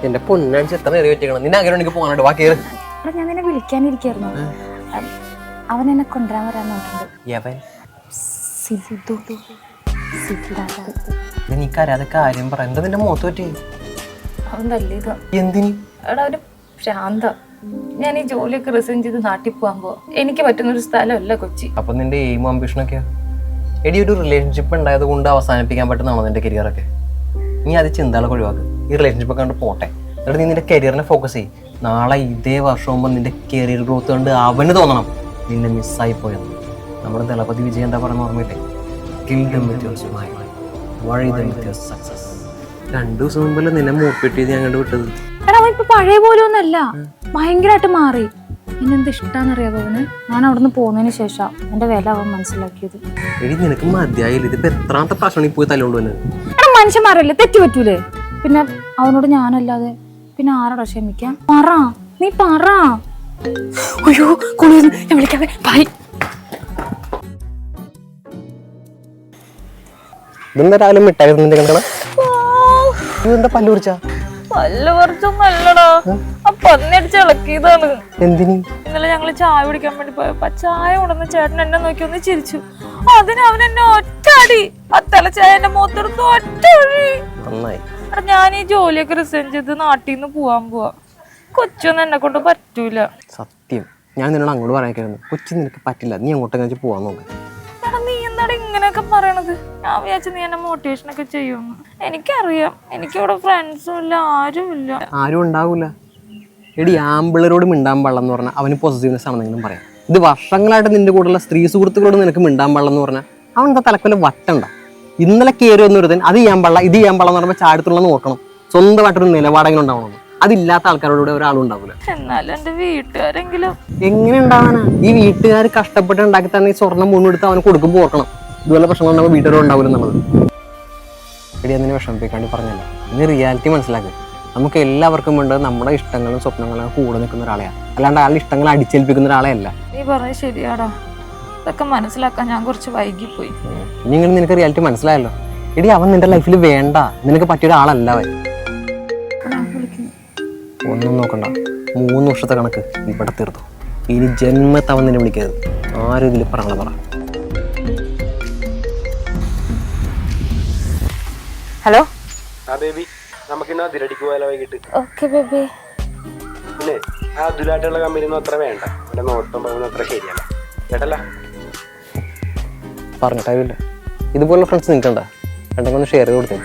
എന്റെ പൊന്നടിച്ച് എത്ര നേരം വെച്ചേക്കണം. നിന്നെ അങ്ങനെ എനിക്ക് പോകാനായിട്ട് ബാക്കി ഞാൻ നിന്നെ വിളിക്കാനിരിക്കായിരുന്നു. അവൻ എന്നെ കൊണ്ടുവരാൻ വരാൻ നോക്കുന്നുണ്ട്. നീക്കറിയാതെ കാര്യം പറ. എന്താ നിന്റെ മുഖത്ത് പറ്റി? അവൻ തല്ലിയതാ. എന്തിന്? എടാ ഒരു ഭ്രാന്ത. ഞാൻ ഈ ജോലിയൊക്കെ റിസൈൻ ചെയ്ത് നാട്ടിൽ പോകുമ്പോ എനിക്ക് പറ്റുന്നൊരു സ്ഥലമല്ല കൊച്ചി. അപ്പൊ നിന്റെ എയിമും അംബിഷനൊക്കെയാ? എടി ഒരു റിലേഷൻഷിപ്പ് ഉണ്ടായത് കൊണ്ട് അവസാനിപ്പിക്കാൻ പറ്റുന്നതാണോ നിന്റെ കരിയറൊക്കെ? നീ അത് ചിന്തകളൊക്കെ ഒഴിവാക്ക്. ഈ റിലേഷൻഷിപ്പ് ഒക്കെ കണ്ട് പോട്ടെ. എന്നിട്ട് നീ നിന്റെ കരിയറിനെ ഫോക്കസ് ചെയ്യും. നാളെ ഇതേ വർഷമാകുമ്പോൾ നിന്റെ കരിയർ ഗ്രോത്ത് കണ്ട് അവന് തോന്നണം നിന്നെ മിസ്സായി പോയെന്ന്. നമ്മുടെ ദളപതി വിജയ് എന്താ പറയുന്ന ഓർമ്മയില്ലേ? Kill them with your smile, worry dum with your success. 2 ദിവസം മുമ്പല്ലേ നിന്നെ മൂപ്പിട്ട് ഞാൻ കണ്ടു വിട്ടത്. എടാ അവൻ ഇപ്പൊ പഴയ പോലെ ഒന്നല്ല, ഭയങ്കരമായിട്ട് മാറി. എന്നെന്ത് ഇഷ്ടാന്നറിയാവോ അവന്? ഞാൻ അവിടുന്ന് പോകുന്നതിന് ശേഷം എന്റെ വില അവൻ മനസ്സിലാക്കിയത്. എടി നിനക്ക് മതിയായില്ല. ഇതിപ്പോ എത്രാമത്തെ പ്രാവശ്യം പോയി തല്ലുകൊണ്ട് വന്നത്? എടാ മനുഷ്യന്മാരല്ലേ, തെറ്റു പറ്റൂലേ? പിന്നെ അവനോട് ഞാനല്ലാതെ പിന്നെ ആരാടാ ക്ഷമിക്കാം? പറ, നീ പറ. അയ്യോ ഞാൻ വിളിക്കാവേ. ബൈ. ഇതെന്താ രാവിലെ മിഠായി കണ്ടോ? ഇതെന്താ പല്ല് കുറിച്ചാ? പല്ല് കുറച്ചൊന്നല്ലടാ, ആ പന്നടിച്ച് ഇളക്കിയതാണ്. എന്തിന്? ഇന്നലെ ഞങ്ങള് ചായ കുടിക്കാൻ വേണ്ടി പോയപ്പോ ചായ ഉടനെ ചേട്ടൻ എന്നെ നോക്കി ഒന്ന് ചിരിച്ചു. അതിന് അവൻ എന്നെ ഒറ്റ അടി, ആ തലച്ചായ എന്റെ മുഖത്തെടുത്ത് ഒറ്റ ഒഴി. നന്നായി. എടാ ഞാൻ ഈ ജോലിയൊക്കെ റിസൈൻ ചെയ്ത് നാട്ടിൽ നിന്ന് പോവാൻ പോവാ. കൊച്ചൊന്നും എന്നെ കൊണ്ട് പറ്റൂല. സത്യം, ഞാൻ നിന്നോട് അങ്ങോട്ട് പറയാനായിരുന്നു. കൊച്ചി നിനക്ക് പറ്റില്ല, നീ അങ്ങോട്ടേക്ക് പോവാൻ നോക്ക്. എടാ നീ എന്താണ് ഇങ്ങനെയൊക്കെ പറയണത്? ഞാൻ വിചാരിച്ചു നീ എന്നെ മോട്ടിവേഷൻ ഒക്കെ ചെയ്യുമെന്ന്. എനിക്കറിയാം, എനിക്കിവിടെ ഫ്രണ്ട്സും ഇല്ല, ആരും ഇല്ല. ആരും ഉണ്ടാവൂല. എടി ആമ്പിളരോട് മിണ്ടാൻ പാടില്ല എന്ന് പറഞ്ഞാൽ അവന് പോസിറ്റീവ്നെസ് ആണെന്നെങ്കിലും പറയാം. ഇത് വർഷങ്ങളായിട്ട് നിന്റെ കൂടെയുള്ള സ്ത്രീ സുഹൃത്തുക്കളോട് നിനക്ക് മിണ്ടാൻ പാടില്ല എന്ന് പറഞ്ഞാൽ അവൻ എന്താ തലക്കൊല്ലം വട്ടണ്ട. ഇന്നലെ കയറി വന്നൊരുത്തൻ അത് ചെയ്യാൻ പാടില്ല ഇത് ചെയ്യാൻ പാടില്ല എന്ന് പറയുമ്പോൾ ചാടത്തുള്ള നോക്കണം. സ്വന്തമായിട്ടൊരു നിലപാടെങ്കിലും ഉണ്ടാവണം. അതില്ലാത്ത ആൾക്കാരോട് ഒരാളും ഉണ്ടാവില്ല. എന്നാലും എന്റെ വീട്ടുകാരെങ്കിലും എങ്ങനെ ഉണ്ടാവാനാ? ഈ വീട്ടുകാർ കഷ്ടപ്പെട്ട് ഉണ്ടാക്കി തന്നെ ഈ സ്വർണ്ണം മുന്നെടുത്ത് അവന് കൊടുക്കുമ്പോൾ ഓർക്കണം ഇതുപോലെ പ്രശ്നങ്ങൾ ഉണ്ടാകുമ്പോൾ വീട്ടുകാരും ഉണ്ടാവില്ല എന്നുള്ളത്. എടി അതിനെ വിഷമിപ്പിക്കാണ്ടി പറഞ്ഞല്ല. ഇനി റിയാലിറ്റി മനസ്സിലാക്കുക. നമുക്ക് എല്ലാവർക്കും വേണ്ടത് നമ്മുടെ ഇഷ്ടങ്ങളും സ്വപ്നങ്ങളും കൂടെ നിൽക്കുന്ന ഒരാളെയാണ്, അല്ലാണ്ട് അയാളുടെ ഇഷ്ടങ്ങൾ അടിച്ചേൽപ്പിക്കുന്ന ഒരാളെ അല്ല. നീ പറഞ്ഞത് ശരിയാടാ, ഇതൊക്കെ മനസ്സിലാക്കാൻ ഞാൻ കുറച്ച് വൈകിപ്പോയി. ഇനി ഇങ്ങനെ നിനക്ക് റിയാലിറ്റി മനസ്സിലായല്ലോ. എടി അവൻ നിന്റെ ലൈഫിൽ വേണ്ട, നിനക്ക് പറ്റിയ ഒരാളല്ല അവൻ. ഒന്നും നോക്കണ്ട, 3 വർഷത്തെ കണക്ക് ഇവിടെ തീർത്തു. ഇനി ജന്മത്തെ അവൻ നിന്നെ വിളിക്കരുത്. ആരും ഇതിൽ പറഞ്ഞ പറ. ഹലോ ബേബി, നമുക്കിന്ന് അതിരടിക്ക് പോയാലോ വൈകിട്ട്? Okay baby. പിന്നെ ആ അതുലായിട്ടുള്ള കമ്പനിയൊന്നും അത്ര വേണ്ട, അവന്റെ നോട്ടം പോകുന്ന അത്ര ശരിയല്ല കേട്ടല്ല. പറഞ്ഞിട്ടില്ല. ഇതുപോലുള്ള ഫ്രണ്ട്സ് നിൽക്കണ്ട, രണ്ടെങ്കിലും ഒന്ന് ഷെയർ ചെയ്ത് കൊടുത്തേ.